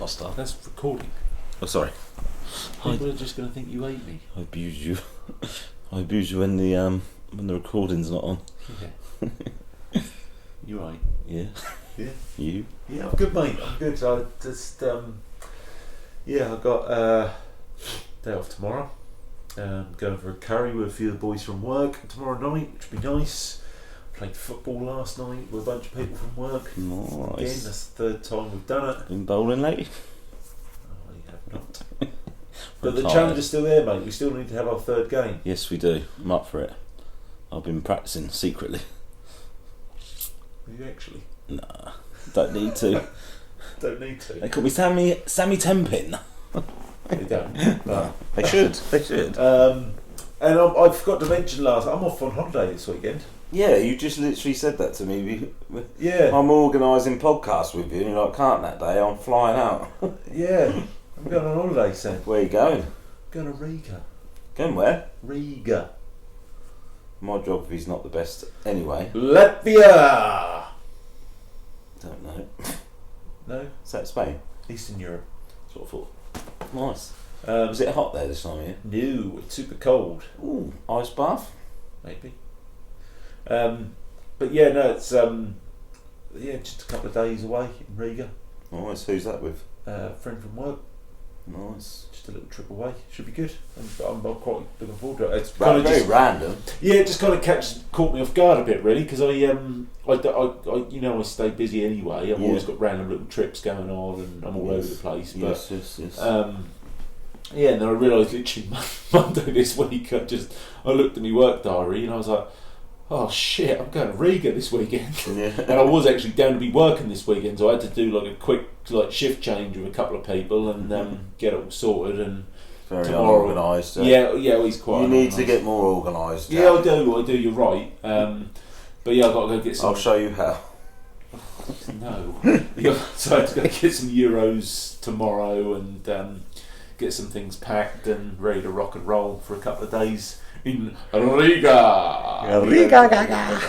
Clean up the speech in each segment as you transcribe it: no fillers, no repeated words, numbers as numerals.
Master. That's recording. Oh, sorry. People are just going to think you hate me. I abuse you. I abuse you when the recording's not on. Yeah. You right? Yeah. Yeah. You? Yeah, I'm good, mate. I'm good. I just I got day off tomorrow. Going for a curry with a few of the boys from work tomorrow night, which would be nice. Played football last night with a bunch of people from work. Nice. Again, that's the third time we've done it. Been bowling lately? Oh, you have not. But the challenge is still there, mate. We still need to have our third game. Yes, we do. I'm up for it. I've been practicing secretly. Are you actually? Nah, don't need to. Don't need to. They call me Sammy Tempin. They don't. But They should. They should. and I forgot to mention last. I'm off on holiday this weekend. Yeah, you just literally said that to me. Yeah. I'm organising podcasts with you, and you're like, can't that day? I'm flying out. Yeah. I'm going on holiday soon. Where are you going? Going to Riga. Going where? Riga. My geography's not the best anyway. Latvia. Don't know. No. Is that Spain? Eastern Europe. Sort of thought. Nice. Was Was it hot there this time of year? No, it's super cold. Ooh, ice bath? Maybe. But yeah, no, it's just a couple of days away in Riga. Nice. Who's that with? Friend from work. Nice. Just a little trip away. Should be good. I'm quite looking forward to it. It's Very random. Yeah, it just kind of caught me off guard a bit, really, because I I stay busy anyway. I've always got random little trips going on, and I'm all over the place. But yes. yeah, and then I realised literally Monday this week, I looked at my work diary and I was like, oh shit, I'm going to Riga this weekend. Yeah. And I was actually down to be working this weekend, so I had to do like a quick shift change with a couple of people and get it all sorted. And Very tomorrow, unorganised. yeah, he's quite. You need to get more organised. Yeah, I do. You're right. But yeah, I've got to go get some. I'll show you how. No. So I have to go get some euros tomorrow and get some things packed and ready to rock and roll for a couple of days in Riga. Riga.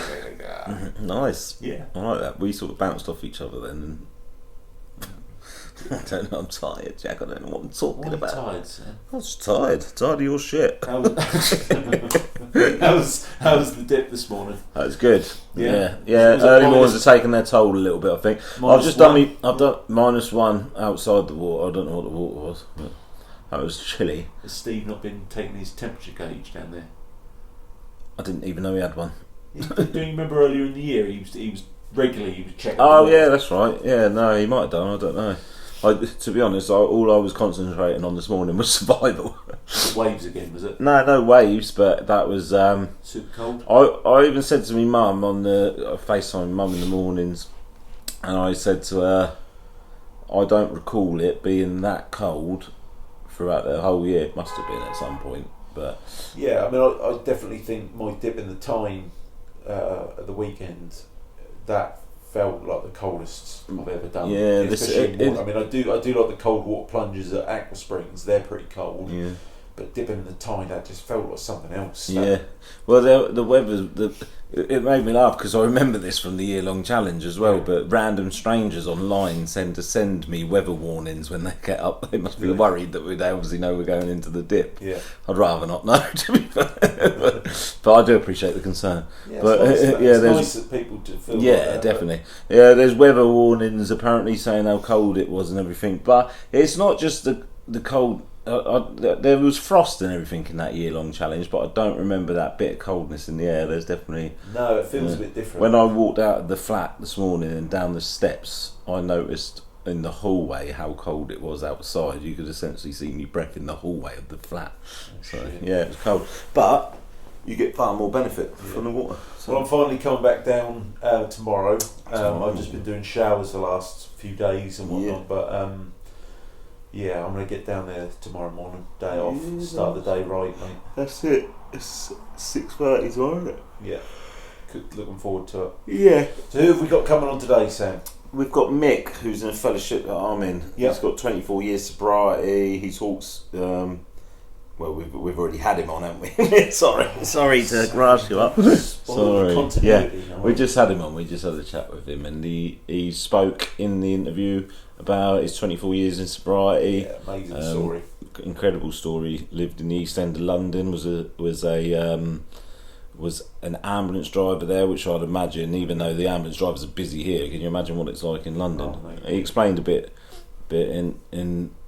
Nice. Yeah. I like that. We sort of bounced off each other then. I don't know, I'm tired, Jack. I don't know what I'm talking about. Tired, Sam? I was tired. Tired of your shit. How's the dip this morning? That was good. Yeah. Yeah. Early mornings are taking their toll a little bit, I think. I've done -1 outside the water. I don't know what the water was, but that was chilly. Has Steve not been taking his temperature gauge down there? I didn't even know he had one. Do you remember earlier in the year he was regularly checking? Oh yeah, that's right. Yeah, no, he might have done. I don't know. To be honest, all I was concentrating on this morning was survival. Was it waves again, was it? No waves, but that was super cold. I even said to my mum on the FaceTime mum in the mornings, and I said to her, I don't recall it being that cold throughout the whole year. It must have been at some point, but yeah, I mean, I definitely think my dip in the Tyne at the weekend, that felt like the coldest I've ever done. Yeah, I mean, I do like the cold water plunges at Aqua Springs. They're pretty cold. Yeah. But dipping in the Tyne, that just felt like something else. Yeah. Well, the weather, it made me laugh because I remember this from the year-long challenge as well. Yeah. But random strangers online send me weather warnings when they get up. They must be worried that they obviously know we're going into the dip. Yeah. I'd rather not know, to be fair. But I do appreciate the concern. Yeah, but it's nice that people do feel. Yeah, like that, definitely. Yeah, there's weather warnings apparently saying how cold it was and everything. But it's not just the cold. There was frost and everything in that year-long challenge, but I don't remember that bit of coldness in the air. There's definitely... No, it feels a bit different. When I walked out of the flat this morning and down the steps, I noticed in the hallway how cold it was outside. You could essentially see me breath in the hallway of the flat. Yeah, it was cold. But you get far more benefit from the water. So. Well, I'm finally coming back down tomorrow. I've just been doing showers the last few days and whatnot, but... yeah, I'm going to get down there tomorrow morning, day off, start the day right, mate. That's it. It's 6:30 tomorrow, isn't it? Yeah. Looking forward to it. Yeah. So who have we got coming on today, Sam? We've got Mick, who's in a fellowship that I'm in. Yep. He's got 24 years sobriety. He talks... well, we've already had him on, haven't we? Sorry to rush you up. Sorry. Yeah, we just had him on. We just had a chat with him, and he spoke in the interview about his 24 years in sobriety. Yeah, amazing story. Incredible story. Lived in the East End of London. Was an ambulance driver there, which I'd imagine, even though the ambulance drivers are busy here, can you imagine what it's like in London? He explained a bit in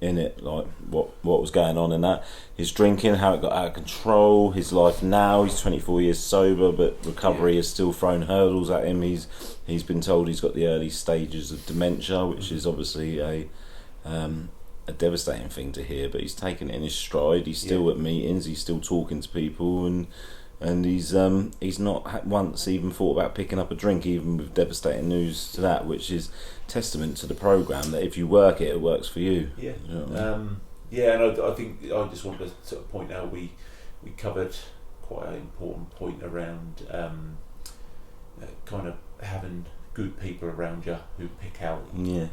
it, like what was going on in that. His drinking, how it got out of control, his life now. He's 24 years sober, but recovery has still thrown hurdles at him. He's been told he's got the early stages of dementia, which is obviously a devastating thing to hear, but he's taken it in his stride. He's still at meetings, he's still talking to people, and he's not once even thought about picking up a drink, even with devastating news to that, which is testament to the programme that if you work it, it works for you. Yeah. You know what I mean? And I think I just wanted to sort of point out we covered quite an important point around kind of having good people around you who pick out. Yeah.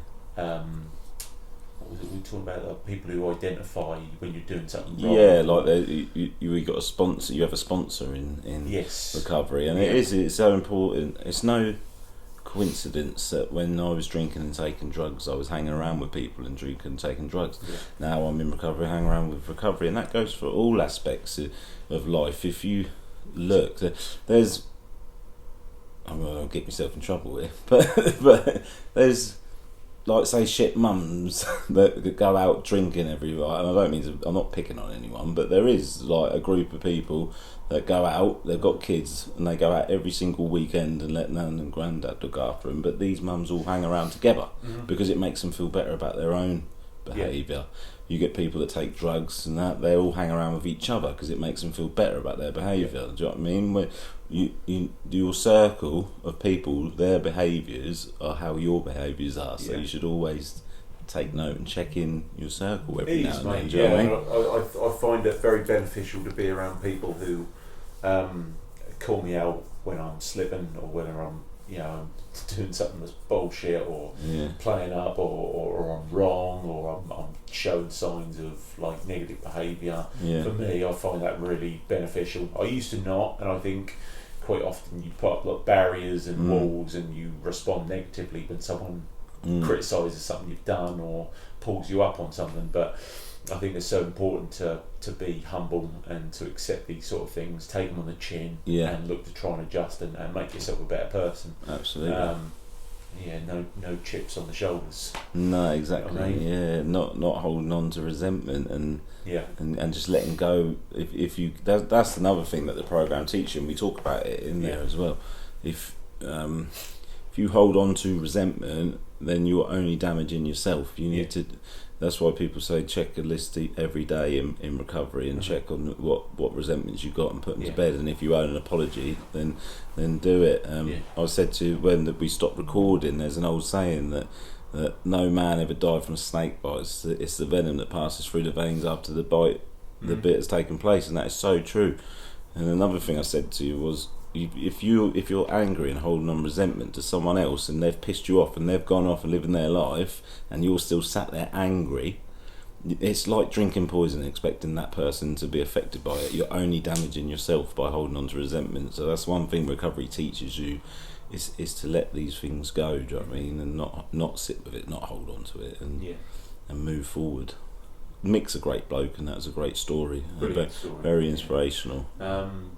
What was it we were talking about? People who identify when you're doing something wrong. Yeah, like you got a sponsor. You have a sponsor in recovery, and it's so important. It's no coincidence that when I was drinking and taking drugs, I was hanging around with people and drinking and taking drugs. Yeah. Now I'm in recovery, hanging around with recovery, and that goes for all aspects of life. If you look, there's, I'll get myself in trouble here, but there's, like, say, shit mums that go out drinking every night, and I don't mean to, I'm not picking on anyone, but there is like a group of people that go out, they've got kids, and they go out every single weekend and let nan and granddad look after them, but these mums all hang around together because it makes them feel better about their own behaviour. You get people that take drugs and that, they all hang around with each other because it makes them feel better about their behaviour. Do you know what I mean? When your circle of people, their behaviours are how your behaviours are, so you should always take note and check in your circle every now and then. Do you know what I mean? I find it very beneficial to be around people who call me out when I'm slipping, or whether I'm doing something that's bullshit, or playing up, or I'm wrong, or I'm showing signs of like negative behaviour. For me, I find that really beneficial. I used to not, and I think quite often you put up like barriers and walls, and you respond negatively when someone criticises something you've done or pulls you up on something. But I think it's so important to be humble and to accept these sort of things, take them on the chin, and look to try and adjust and make yourself a better person. Absolutely. No chips on the shoulders. No, exactly. You know what I mean? Not holding on to resentment and just letting go. If you that's another thing that the program teaches, and we talk about it in there as well. If you hold on to resentment, then you're only damaging yourself. You need to. That's why people say check a list every day in recovery and check on what resentments you got and put them to bed. And if you owe an apology, then do it. I said to when we stopped recording, there's an old saying that no man ever died from a snake bite. It's the venom that passes through the veins after the bite, the bit has taken place, and that is so true. And another thing I said to you was, if you're angry and holding on resentment to someone else and they've pissed you off and they've gone off and living their life and you're still sat there angry, it's like drinking poison and expecting that person to be affected by it. You're only damaging yourself by holding on to resentment. So that's one thing recovery teaches you, is to let these things go. Do you know what I mean? And not sit with it, not hold on to it, and move forward. Mick's a great bloke, and that was a great story. Brilliant story. Very inspirational.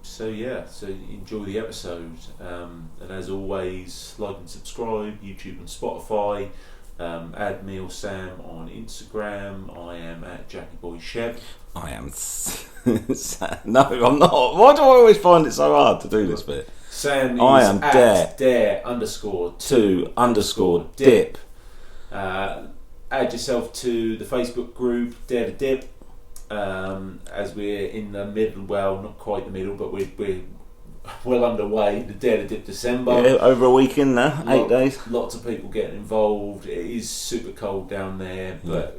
So enjoy the episode, and as always, like and subscribe, YouTube and Spotify. Add me or Sam on Instagram. I am at JackieBoySheb. I am no, I'm not. Why do I always find it so hard to do this bit? Sam is I am at dare_2_dip. Add yourself to the Facebook group Dare to Dip, as we're in the middle, well, not quite the middle, but we're well underway, the Dare to Dip December. Yeah, over a weekend now, 8 days. Lots of people getting involved. It is super cold down there, but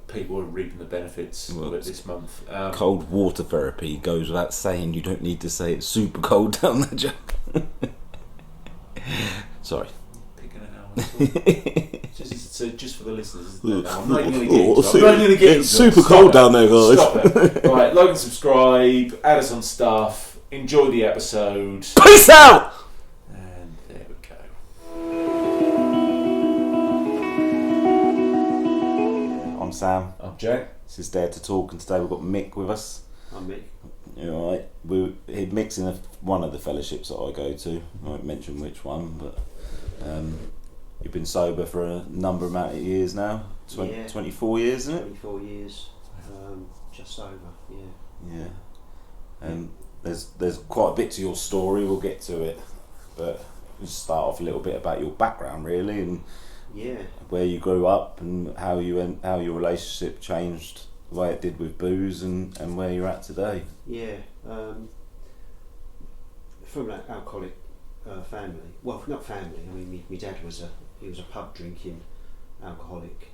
people are reaping the benefits of it this month. Cold water therapy goes without saying. You don't need to say it's super cold down there, Jack. Sorry. Just for the listeners, I'm not even going to get into It's super cold down there, guys. Stop it. Right, like and subscribe, add us on stuff, enjoy the episode. Peace out! And there we go. Sam. I'm Jack. This is Dare to Talk, and today we've got Mick with us. I'm Mick. You all right? Mick's in one of the fellowships that I go to. I won't mention which one, but you've been sober for a number amount of years now. 24 years, isn't it? 24 years, just over. Yeah. And there's quite a bit to your story. We'll get to it, but we'll start off a little bit about your background, really, and where you grew up and how your relationship changed the way it did with booze and where you're at today. From an alcoholic family. Well, not family. I mean, my dad was a pub drinking alcoholic.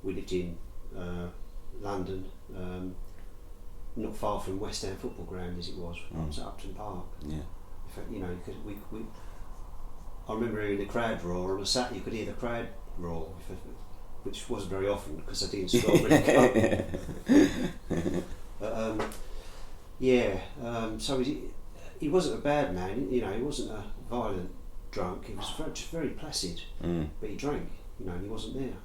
We lived in London, not far from West Ham football ground as it was. I was at Upton Park. Yeah. In fact, you know, I remember hearing the crowd roar on a Saturday. You could hear the crowd roar, which wasn't very often because I didn't score really But so he wasn't a bad man. You know, he wasn't a violent drunk. He was just very placid, but he drank. You know, and he wasn't there.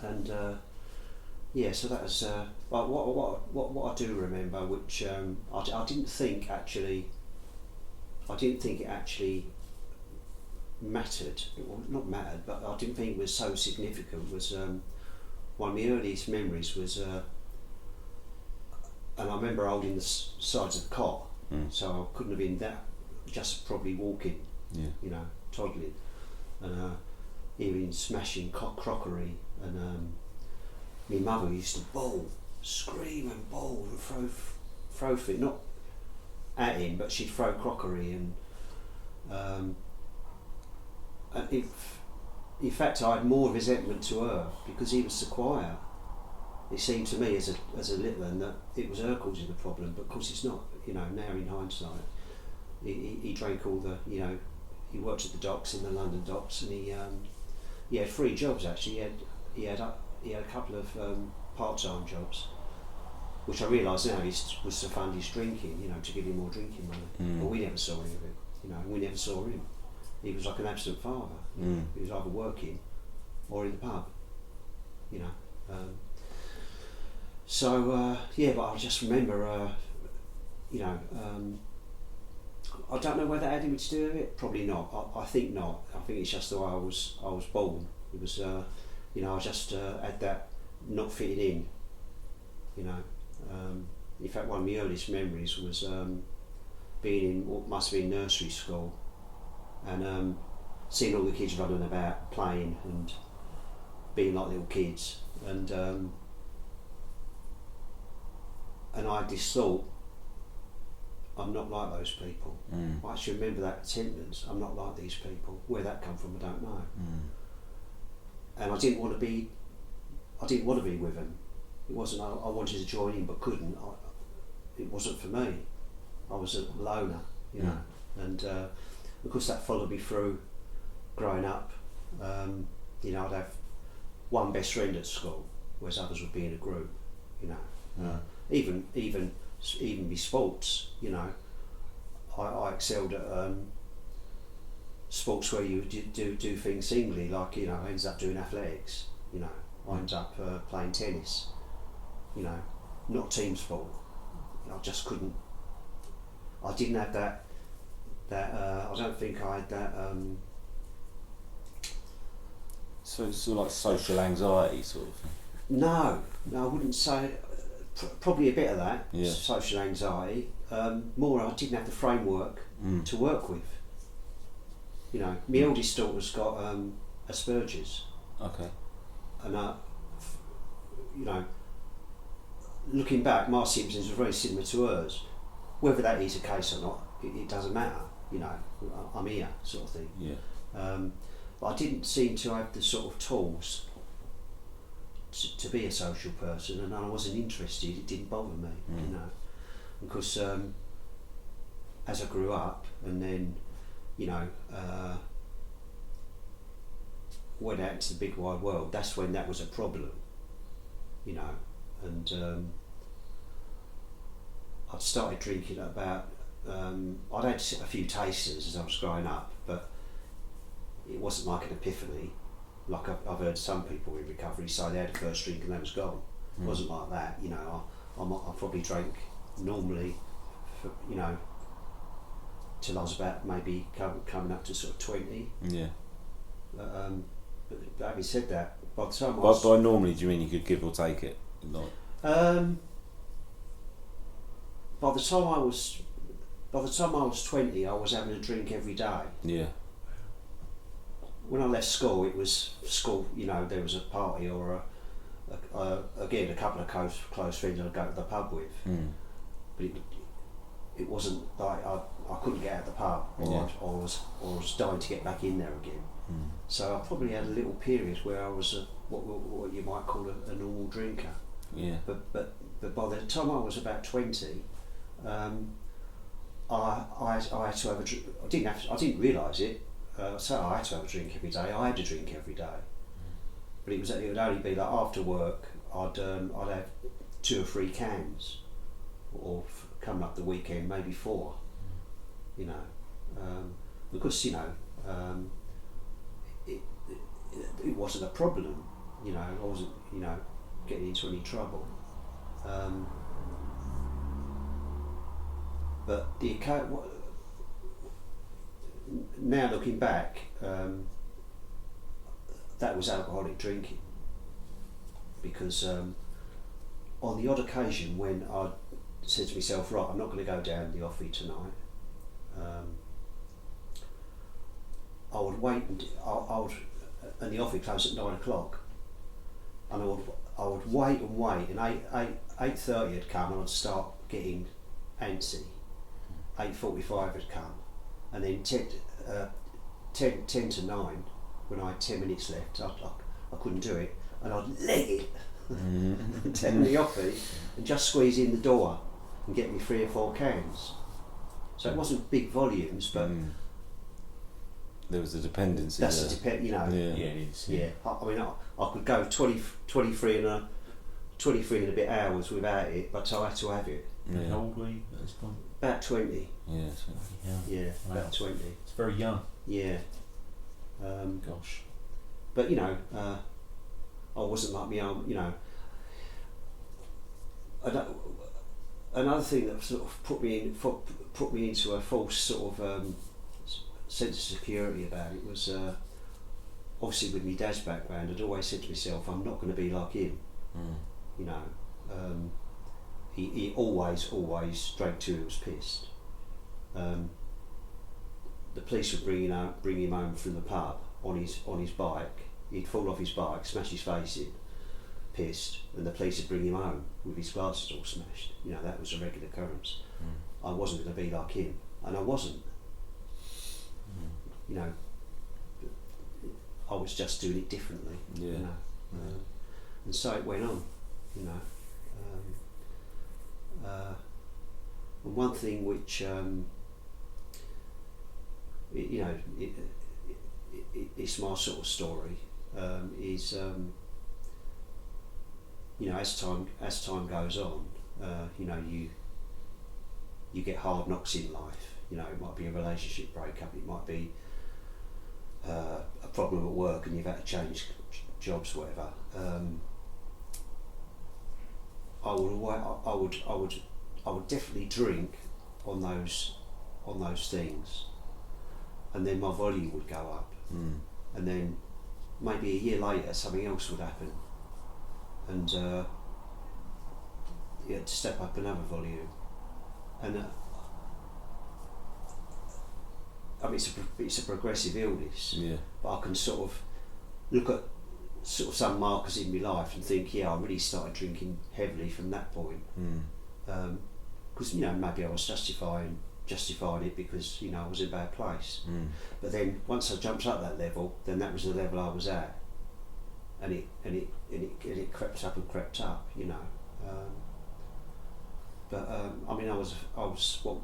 And so that was what I do remember, which I didn't think it actually mattered. Well, not mattered, but I didn't think it was so significant. Was one of my earliest memories was, and I remember holding the sides of the cot, so I couldn't have been that, just probably walking, you know, toddling, and hearing smashing crockery, and my mother used to scream and bawl and throw it, not at him, but she'd throw crockery and in fact I had more resentment to her because he was so quiet. It seemed to me as a little one that it was her causing the problem, but of course it's not. You know, now in hindsight, he drank all the, you know, he worked at the docks, in the London docks, and he had 3 jobs actually. He had a couple of part-time jobs, which I realise now was to fund his drinking, you know, to give him more drinking money. But we never saw any of it, you know, and we never saw him. He was like an absent father. He was either working or in the pub, you know. But I just remember, you know, I don't know whether that had anything to do with it. Probably not. I think not. I think it's just the way I was born. It was, you know, I just had that not fitting in, you know. In fact, one of my earliest memories was being in what must have been nursery school, and seeing all the kids running about, playing and being like little kids, and I had this thought, I'm not like those people. I actually remember that sentence, I'm not like these people. Where that come from, I don't know. And I didn't want to be with them. It wasn't, I wanted to join in but couldn't. It wasn't for me. I was a loner, you know. And of course that followed me through growing up. You know, I'd have one best friend at school, whereas others would be in a group, you know. Even my sports, you know, I excelled at sports where you do things singly, like, you know, I ended up doing athletics, you know, I ended up playing tennis, you know, not team sport. I just couldn't, I didn't have that I don't think I had that So it's sort of like social anxiety sort of thing. No, I wouldn't say. Probably a bit of that, Yeah. social anxiety. More, I didn't have the framework to work with. You know, my eldest daughter's got Asperger's. Okay. And you know, looking back, my symptoms are very similar to hers. Whether that is the case or not, it doesn't matter. You know, I'm here, sort of thing. Yeah. But I didn't seem to have the sort of tools to be a social person, and I wasn't interested. It didn't bother me, you know, because as I grew up, and then, you know, went out into the big wide world, that's when that was a problem, you know. And I'd started drinking at about, I'd had a few tasters as I was growing up, but it wasn't like an epiphany. like I've heard some people in recovery say they had the first drink and they was gone. It wasn't like that, you know. I probably drank normally, for, you know, till I was about maybe coming up to sort of 20. Yeah. But having said that, by the time By normally, do you mean you could give or take it? Like, by the time I was 20, I was having a drink every day. yeah. When I left school, it was school. You know, there was a party or again a couple of close friends I'd go to the pub with. But it wasn't like I couldn't get out of the pub, or I was dying to get back in there again. So I probably had a little period where I was what you might call a normal drinker. Yeah. But by the time I was about 20, I had to have a drink. I didn't realise it. So I had to have a drink every day. I had to drink every day, but it would only be like after work. I'd have 2 or 3 cans, or coming up the weekend maybe 4. You know, because you know it wasn't a problem. You know, I wasn't getting into any trouble. But now looking back, that was alcoholic drinking, because on the odd occasion when I said to myself, right, I'm not going to go down the offie tonight, I would wait and the offie closed at 9 o'clock, and I would wait, and 8:30 had come and I'd start getting antsy. 8:45 had come, and then 10 to 9, when I had 10 minutes left, I couldn't do it, and I'd leg it down the offie and just squeeze in the door and get me 3 or 4 cans. So it wasn't big volumes, but there was a dependency. That's you know. Yeah, yeah, it is. Yeah, I mean, I could go 23 and a bit hours without it, but I had to have it. Yeah. How old were you at this point? About 20. Yeah. So. Yeah, Wow. about 20. It's very young. Yeah. Gosh. But you know, I wasn't like me own. You know, another thing that sort of put me into a false sort of sense of security about it was obviously with my dad's background, I'd always said to myself, I'm not going to be like him. You know, he always drank till he was pissed. The police would bring him home from the pub on his bike. He'd fall off his bike, smash his face in, pissed, and the police would bring him home with his glasses all smashed. You know, that was a regular occurrence. I wasn't going to be like him, and I wasn't. You know, I was just doing it differently. Yeah. You know, and so it went on. You know, and one thing which it's my sort of story, is you know, as time goes on, you know, you get hard knocks in life. You know, it might be a relationship breakup, it might be a problem at work and you've had to change jobs, whatever. I would definitely drink on those things, and then my volume would go up, and then maybe a year later something else would happen, and you had to step up another volume, and I mean it's a progressive illness. Yeah. But I can sort of look at sort of some markers in my life and think, yeah, I really started drinking heavily from that point. Because you know, maybe I was justifying it because, you know, I was in a bad place. But then once I jumped up that level, then that was the level I was at, and it crept up, you know. But I mean, I was what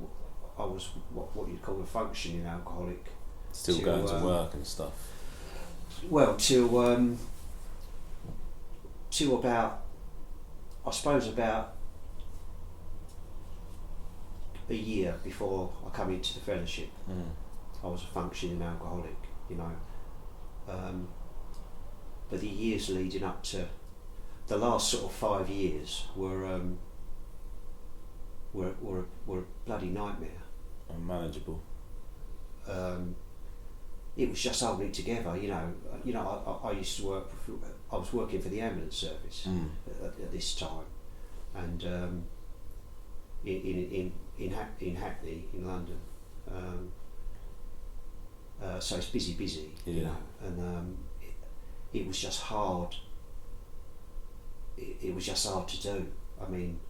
you'd call a functioning alcoholic. Still going to work and stuff. Well, till about, I suppose, about a year before I come into the fellowship. I was a functioning alcoholic, you know. but the years leading up to the last sort of 5 years were a bloody nightmare. Unmanageable. It was just holding it together, you know. I used to work. I was working for the ambulance service at this time, and in Hackney in London. So it's busy, you know, and it was just hard. It was just hard to do. I mean,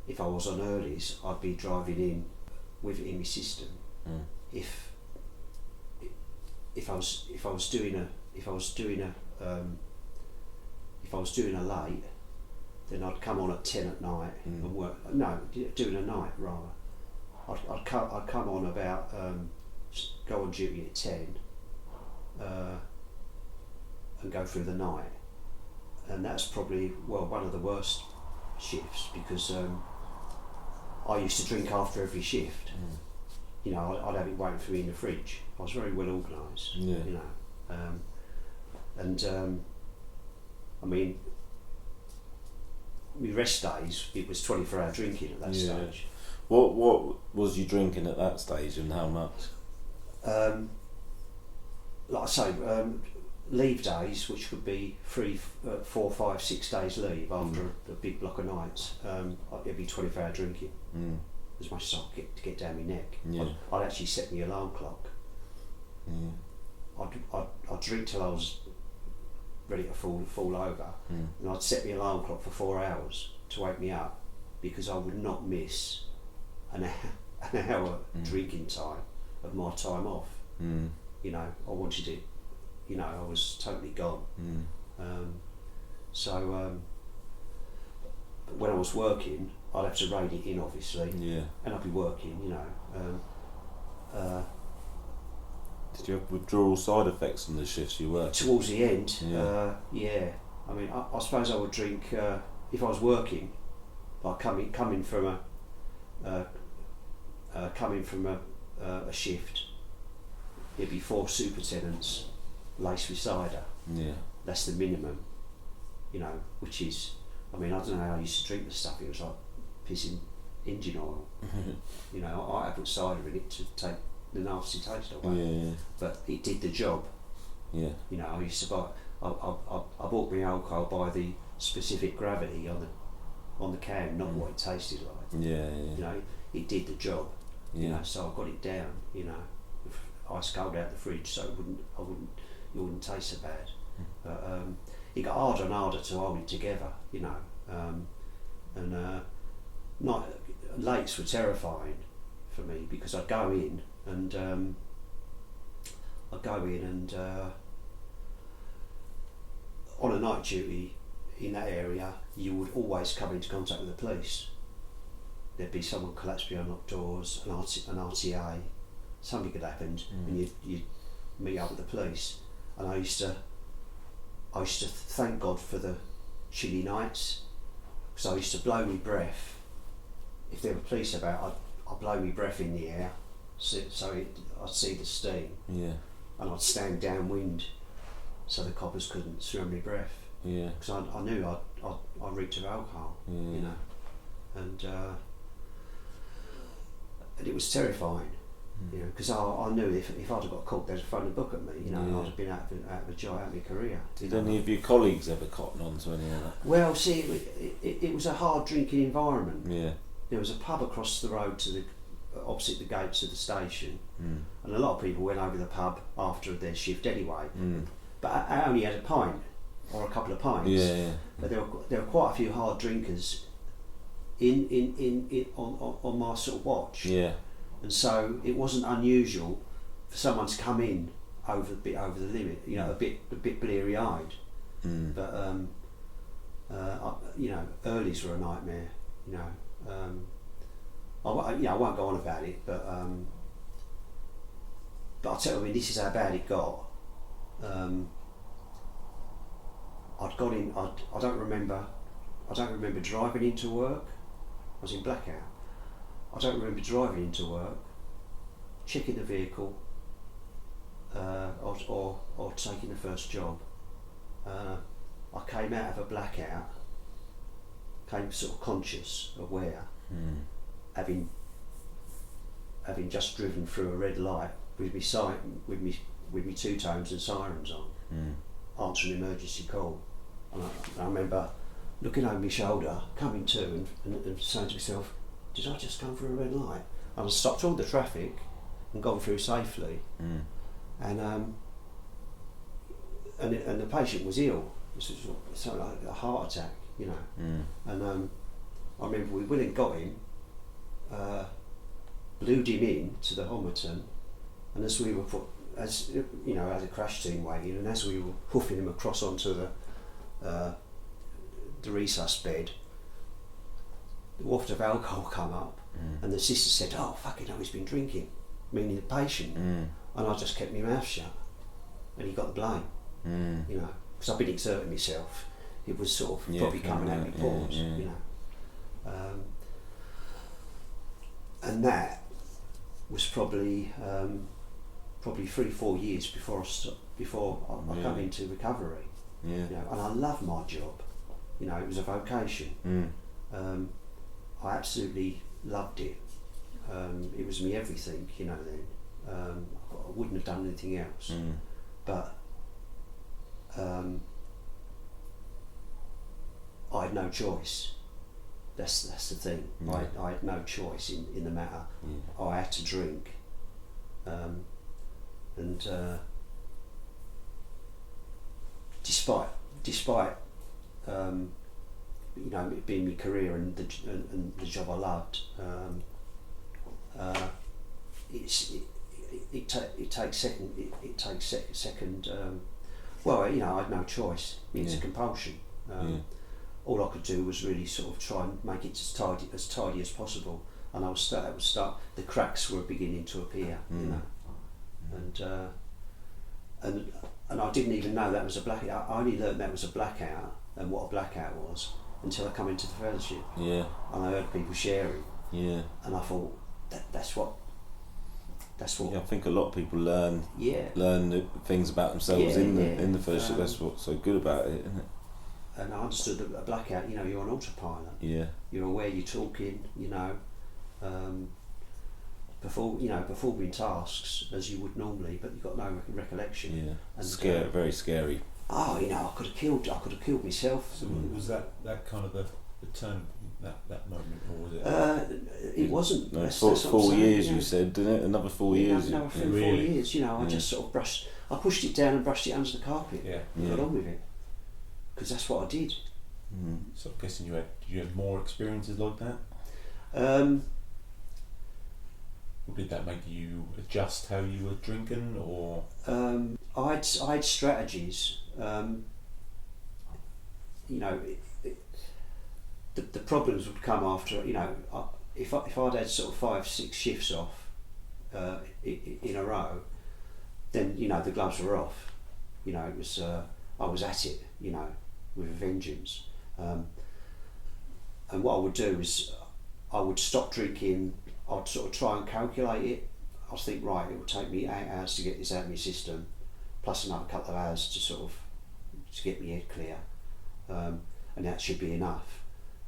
if I was on earlies, I'd be driving in with it in my system. If I was doing a late, then I'd come on at 10 at night and work. No, doing a night rather. I'd come on about go on duty at 10 and go through the night, and that's probably one of the worst shifts because I used to drink after every shift. You know, I'd have it waiting for me in the fridge. I was very well organised. Yeah. You know, I mean, my rest days it was 24-hour drinking at that stage. What was you drinking at that stage, and how much? Like I say, leave days, which could be 3, 4, 5, 6 days leave after a big block of nights. It'd be 24-hour drinking, as much as I could get down my neck. Yeah. I'd actually set my alarm clock. I'd drink till I was ready to fall over, and I'd set my alarm clock for 4 hours to wake me up, because I would not miss an hour drinking time of my time off. You know, I wanted it. You know, I was totally gone. But when I was working, I'd have to rein it in, obviously. Yeah. And I'd be working, you know. Did you have withdrawal side effects on the shifts you worked? Towards the end, Yeah. I mean, I suppose I would drink if I was working, like coming from a shift. It'd be 4 supertenants laced with cider. Yeah. That's the minimum, you know, which is, I mean, I don't know how I used to drink the stuff. It was like pissing engine oil. You know, I put cider in it to take the nasty taste away. Yeah. But it did the job. Yeah. You know, I used to buy. I bought my alcohol by the specific gravity on the can, not what it tasted like. Yeah. You know, it did the job. You know, so I got it down. You know, with ice cold out the fridge, so it wouldn't taste so bad. But it got harder and harder to hold it together. You know, lates were terrifying for me, because I'd go in and on a night duty in that area, you would always come into contact with the police. There'd be someone collapsed behind locked doors, an RTA, something had happened, and you'd meet up with the police. And I used to thank God for the chilly nights, because I used to blow my breath. If there were police about, I'd blow my breath in the air, so I'd see the steam. Yeah. And I'd stand downwind, so the coppers couldn't smell my breath. Yeah. Because I knew I reeked of alcohol. Yeah. You know, and it was terrifying. You know, because I knew if I'd have got caught, they'd have thrown a book at me. You know, and I'd have been out of a job, out of my career. Did any of your colleagues ever cotton on to any of that? Well, see, it was a hard drinking environment. Yeah. There was a pub across the road opposite the gates of the station, and a lot of people went over the pub after their shift anyway. But I only had a pint or a couple of pints. Yeah. But there were quite a few hard drinkers on my sort of watch. Yeah. And so it wasn't unusual for someone to come in over the limit, you know, a bit bleary eyed. But you know, earlies were a nightmare. You know, I won't go on about it, but I'll tell you, I mean, this is how bad it got. I'd got in. I don't remember driving into work. I was in blackout. I don't remember driving into work, checking the vehicle, or taking the first job. I came out of a blackout, came sort of conscious, aware, having just driven through a red light with me two tones and sirens on, answering an emergency call. And I remember looking over my shoulder, coming to, and saying to myself, did I just come through a red light? And I stopped all the traffic and gone through safely. And the patient was ill. It was something like a heart attack, you know. And I remember we went and got him, glued him in to the Homerton, and as we were as a crash team waiting, and as we were hoofing him across onto the resus bed, the waft of alcohol come up, and the sister said, "Oh, fucking hell, he's been drinking," meaning the patient, and I just kept my mouth shut, and he got the blame, you know, because I've been exerting myself. It was sort of probably coming out of my pores, you know, and that was probably 3-4 years before I come into recovery. You know, and I loved my job. You know, it was a vocation. I absolutely loved it. It was me everything, you know. Then I wouldn't have done anything else. But I had no choice. That's the thing. I had no choice in the matter. I had to drink, and despite you know, it being my career and the job I loved, it takes second. Well, you know, I had no choice. It's a compulsion. All I could do was really sort of try and make it as tidy as possible, and I would start. The cracks were beginning to appear, you know, and I didn't even know that was a blackout. I only learned that was a blackout and what a blackout was until I come into the fellowship. And I heard people sharing. And I thought that's what. I think a lot of people learn the things about themselves in the fellowship. That's what's so good about it, isn't it? And I understood that a blackout, you know, you're on autopilot. You're aware you're talking, you know, performing tasks as you would normally, but you've got no recollection. And very scary. Oh, you know, I could have killed myself. So was that kind of the turn, that moment, or was it? It wasn't. No, 4 years, you said, didn't it? Another 4 years. No, 4 years. You know, I just sort of I pushed it down and brushed it under the carpet. And got on with it, because that's what I did. So I'm guessing did you have more experiences like that? Or did that make you adjust how you were drinking, or? I had strategies. You know, the problems would come after. You know, if I'd had sort of 5-6 shifts off in a row, then, you know, the gloves were off. You know, it was I was at it. You know, with a vengeance. And what I would do is I would stop drinking. I'd sort of try and calculate it. I'd think, right, it will take me 8 hours to get this out of my system, plus another couple of hours to get my head clear, and that should be enough.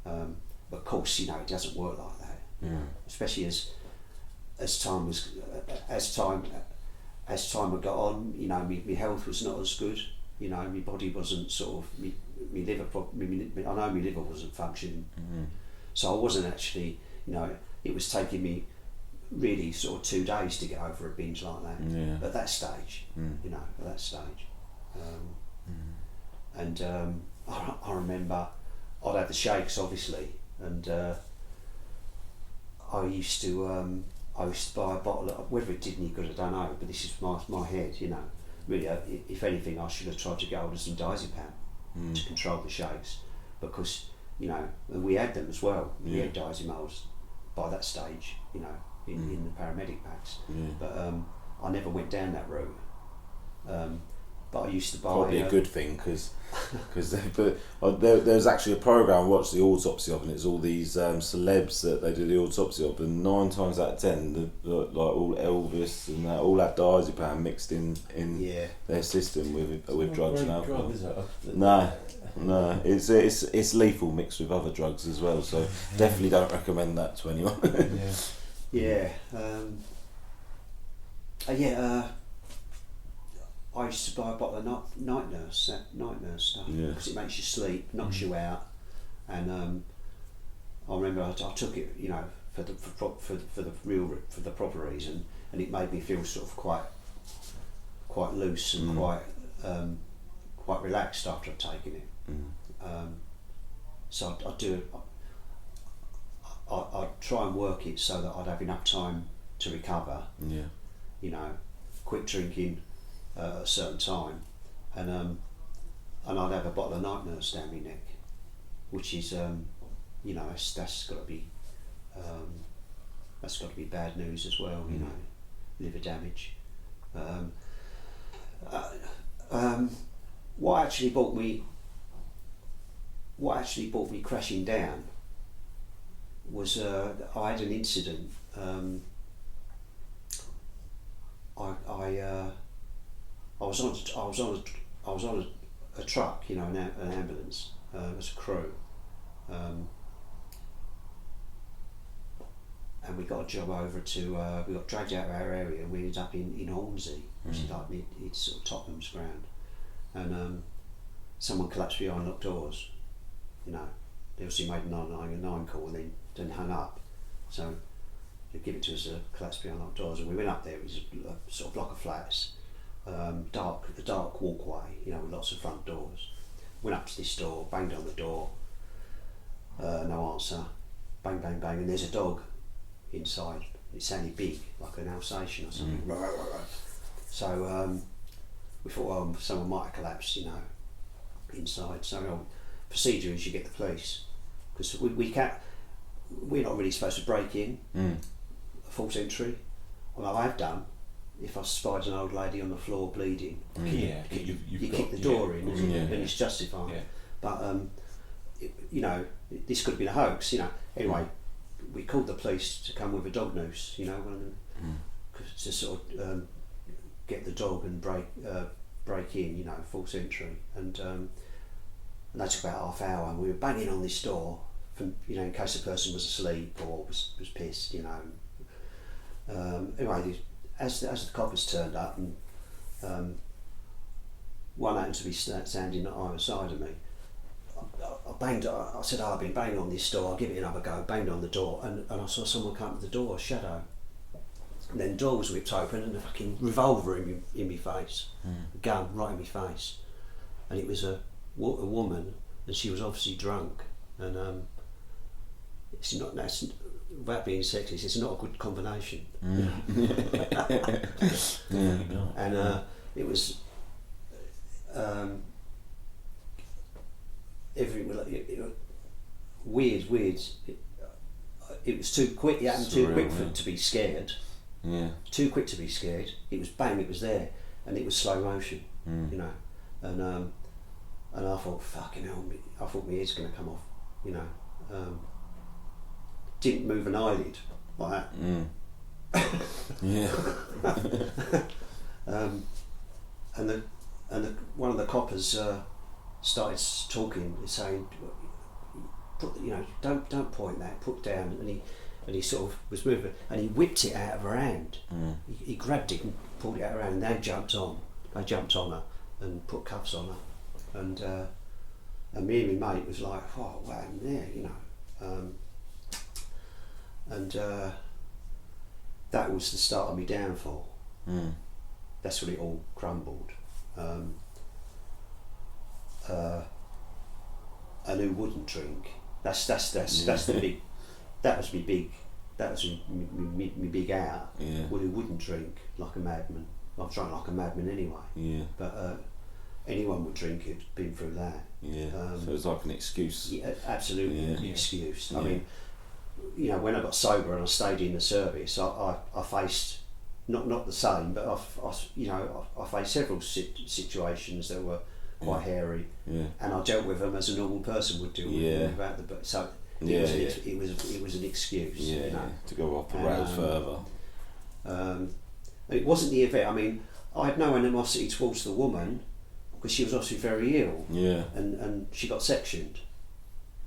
But of course, you know, it doesn't work like that. Especially as time had got on, you know, my health was not as good. You know, my body wasn't sort of my liver. I know my liver wasn't functioning, so I wasn't actually. You know, it was taking me really sort of 2 days to get over a binge like that. At that stage, you know, at that stage, and I remember I'd have the shakes, obviously, and I used to buy a bottle of, whether it did any good I don't know, but this is my head, you know. Really, if anything, I should have tried to get hold of some diazepam to control the shakes, because, you know, and we had them as well. We had diazepams by that stage, you know, in the paramedic packs. But I never went down that route. But I used to buy... Probably a good thing, because there's actually a programme I watched the autopsy of, and it's all these celebs that they do the autopsy of, and 9 times out of 10, like all Elvis and that, all had diazepam mixed in their system with drugs and alcohol. Drug, is it? No, it's lethal mixed with other drugs as well, so definitely don't recommend that to anyone. I used to buy a bottle of night nurse stuff because it makes you sleep, knocks you out, and I remember I took it, you know, for the proper reason, and it made me feel sort of quite loose and quite relaxed after I'd taken it. So I'd try and work it so that I'd have enough time to recover. You know, quit drinking at a certain time, and I'd have a bottle of night nurse down my neck, which is you know, that's got to be bad news as well. You know, liver damage. What actually brought me crashing down was I had an incident. I was on a truck, you know, an ambulance as a crew, and we got a job over to. We got dragged out of our area, and we ended up in Hornsey, which is like it's sort of Tottenham's ground, and someone collapsed behind locked doors. You know, they obviously made a 999 call and then hung up. So they give it to us, collapsed behind locked doors, and we went up there. It was a sort of block of flats. A dark walkway, you know, with lots of front doors. Went up to this door, banged on the door, no answer. Bang, bang, bang, and there's a dog inside. It sounded big, like an Alsatian or something. So we thought, well, someone might have collapsed, you know, inside. So procedure is you get the police, because we're not really supposed to break in a false entry. Well, I have done. If I spied an old lady on the floor bleeding, you kick the door in, and it's justified. Yeah. But you know, this could have been a hoax. You know. Anyway, we called the police to come with a dog noose. You know, to sort of get the dog and break in. You know, false entry, and that took about half hour. And we were banging on this door, you know, in case the person was asleep or was pissed. You know. Anyway. As the coppers turned up, and one happened to be standing on either side of me, I banged. I said, I've been banging on this door, I'll give it another go. Banged on the door, and I saw someone come to the door, a shadow. And then the door was whipped open, and a fucking revolver in my face, a gun right in my face. And it was a woman, and she was obviously drunk. And without being sexist, it's not a good combination. And it was weird. It was too quick. It happened too quick for it to be scared. Too quick to be scared. It was bang. It was there, and it was slow motion. You know, and I thought, fucking hell, I thought my head's going to come off. You know. Didn't move an eyelid like that. And one of the coppers started talking, saying, you know, don't point that, put down. And he sort of was moving, and he whipped it out of her hand. He grabbed it and pulled it out of her hand, and they jumped on her and put cuffs on her. And me and my mate was like, oh, what happened there, you know. And that was the start of my downfall. That's when it all crumbled. And who wouldn't drink? That's the big. That was my big out. Well, who wouldn't drink like a madman? I've drunk like a madman anyway. But anyone would drink who'd been through that. So it's like an excuse. Yeah, absolutely an excuse. I mean, you know, when I got sober and I stayed in the service, I faced not the same, but I faced several situations that were quite hairy, and I dealt with them as a normal person would deal with them without the. So it was an excuse. To go off the rails further. It wasn't the event. I mean, I had no animosity towards the woman because she was obviously very ill. And she got sectioned.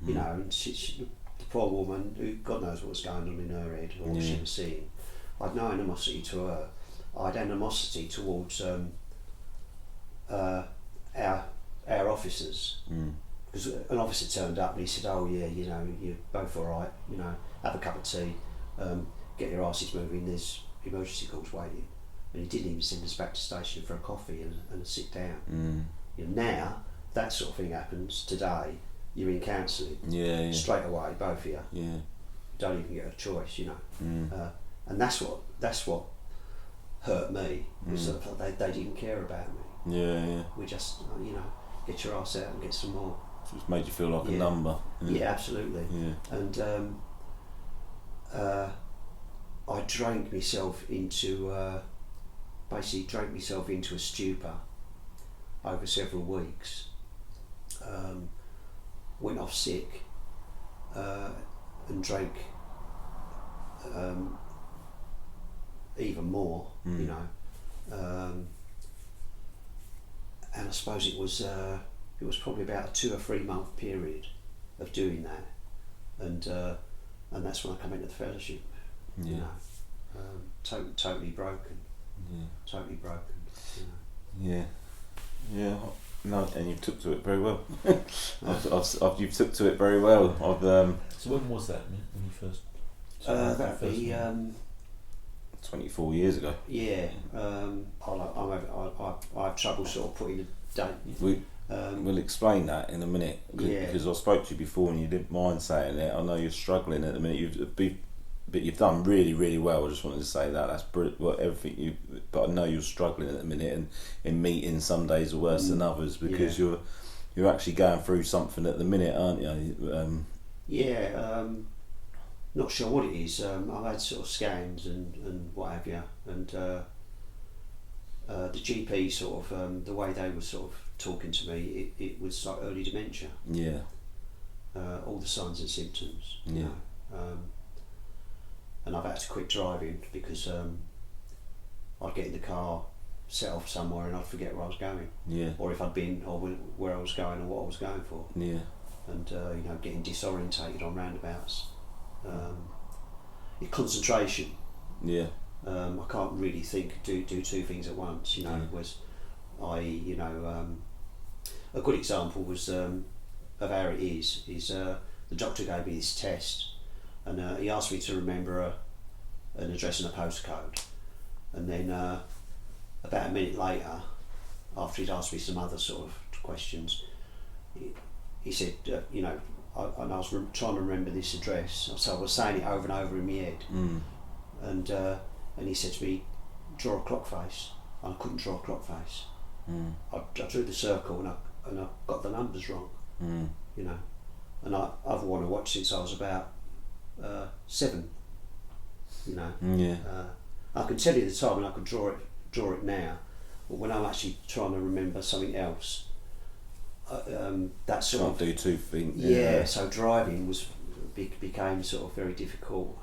You know, and she, the poor woman, who God knows what was going on in her head or what she was seeing. I had no animosity to her. I had animosity towards our officers. Because an officer turned up and he said, "Oh yeah, you know, you're both all right. You know, have a cup of tea, get your asses moving. There's emergency calls waiting." And he didn't even send us back to station for a coffee and a sit down. You know, now that sort of thing happens today. You're in counselling straight away, both of you. You don't even get a choice, you know. And that's what hurt me. Was that they didn't care about me. We just, you know, get your ass out and get some more. So it's made you feel like a number. Yeah, absolutely. And I drank myself into a stupor over several weeks. Went off sick and drank even more, you know. And I suppose it was probably about a 2 or 3 month period of doing that, and that's when I come into the fellowship. You know, totally broken. Totally broken. You know. No, and you took to it very well. You've took to it very well. So when was that? When you first? That'd be 24 years ago. Yeah. I have trouble sort of putting a date. We'll explain that in a minute because I spoke to you before and you didn't mind saying it. I know you're struggling at the minute. But you've done really, really well. I just wanted to say that. That's brilliant. Well, everything but I know you're struggling at the minute, and in meetings some days are worse than others because you're actually going through something at the minute, aren't you? Not sure what it is. I've had sort of scans and what have you, and the GP sort of the way they were sort of talking to me, it was like early dementia. All the signs and symptoms. You know? And I've had to quit driving because I'd get in the car, set off somewhere, and I'd forget where I was going. Or if I'd been, or where I was going, or what I was going for. And you know, getting disorientated on roundabouts. Concentration. I can't really do two things at once. You know, a good example was of how it is the doctor gave me this test. And he asked me to remember an address and a postcode, and then about a minute later, after he'd asked me some other sort of questions, he said, you know, I was trying to remember this address, so I was saying it over and over in my head, and he said to me, draw a clock face, and I couldn't draw a clock face. I drew the circle and I got the numbers wrong, you know, and I've wanted to watch since I was about 7, you know. I can tell you the time and I could draw it now, but when I'm actually trying to remember something else, that sort Can't of do two things. So driving became sort of very difficult.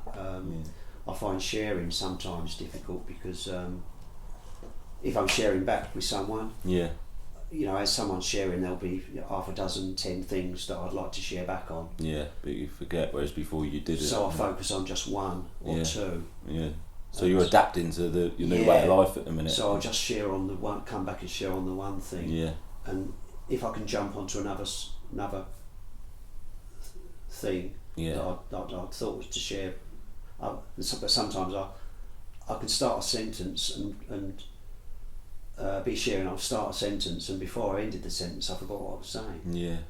I find sharing sometimes difficult because if I'm sharing back with someone, you know, as someone's sharing, there'll be half a dozen, 10 things that I'd like to share back on. But you forget, whereas before you did it. So I focus on just one or two. So you're adapting to your new way of life at the minute. So I'll just share on the one, come back and share on the one thing. And if I can jump onto another thing that I thought was to share, but sometimes I can start a sentence and be sharing. I'll start a sentence, and before I ended the sentence, I forgot what I was saying.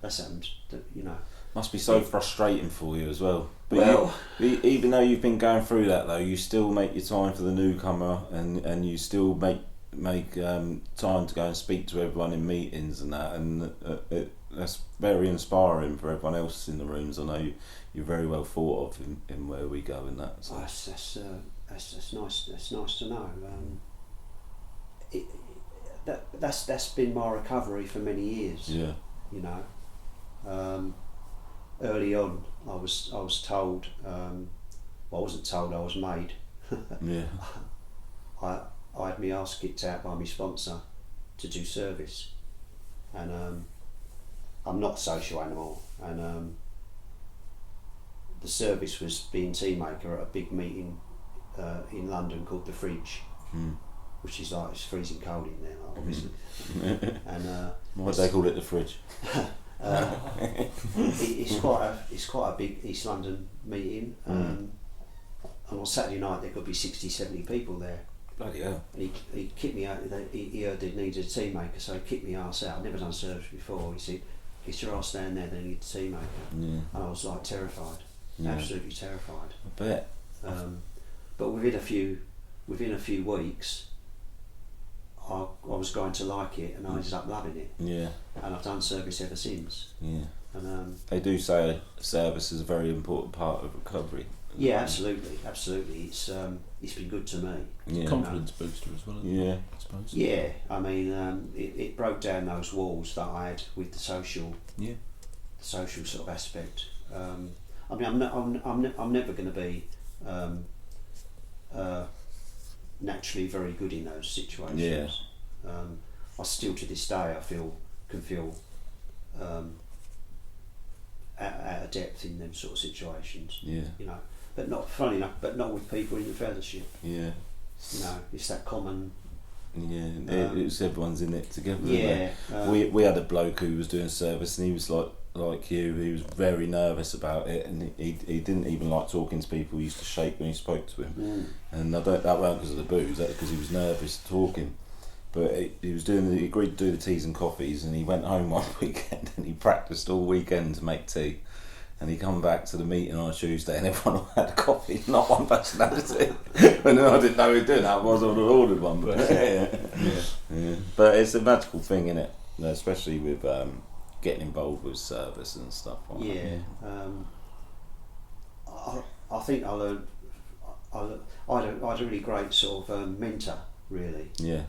That's happened. You know, must be so frustrating for you as well. But well, even though you've been going through that, though, you still make your time for the newcomer, and you still make time to go and speak to everyone in meetings and that, and that's very inspiring for everyone else in the rooms. I know you're very well thought of in where we go and that. So. That's that's nice. That's nice to know. That's been my recovery for many years. Yeah. You know, early on, I was told. Well, I wasn't told. I was made. Yeah. I had my arse kicked out by my sponsor to do service, and I'm not a social animal, and the service was being tea maker at a big meeting in London called the Fridge, which is like, it's freezing cold in there, obviously. And why do they call it the Fridge? It's quite a big East London meeting, and on Saturday night there could be 60, 70 people there. Bloody hell. And he kicked me out. He heard they needed a tea maker, so he kicked me arse out. I'd never done service before. He said, "Get your arse down there. They need a tea maker." Yeah. And I was like terrified, Yeah. absolutely terrified. I bet. But within a few weeks, I was going to like it, and I ended up loving it. Yeah. And I've done service ever since. Yeah. And they do say service is a very important part of recovery. yeah, absolutely. It's been good to me. Yeah. Confidence booster as well. Yeah. I suppose. Yeah, I mean, it broke down those walls that I had with the social sort of aspect. I mean, I'm never going to be naturally very good in those situations. Yeah. I still to this day can feel out of depth in them sort of situations. Yeah. You know, but not funny enough, but not with people in the fellowship. Yeah. You know, it's that common. Yeah, it's everyone's in it together. Yeah, we had a bloke who was doing service, and he was like you. He was very nervous about it, and he didn't even like talking to people. He used to shake when he spoke to him, and that weren't because of the booze. That because he was nervous talking. But he agreed to do the teas and coffees, and he went home one weekend and he practiced all weekend to make tea. And he come back to the meeting on a Tuesday and everyone had a coffee, not one person had a tea. And I didn't know he was doing that, otherwise I would have ordered one. But, yeah. But it's a magical thing, isn't it? Especially with getting involved with service and stuff like that. I think I learned. I had a really great sort of mentor, really. Yeah.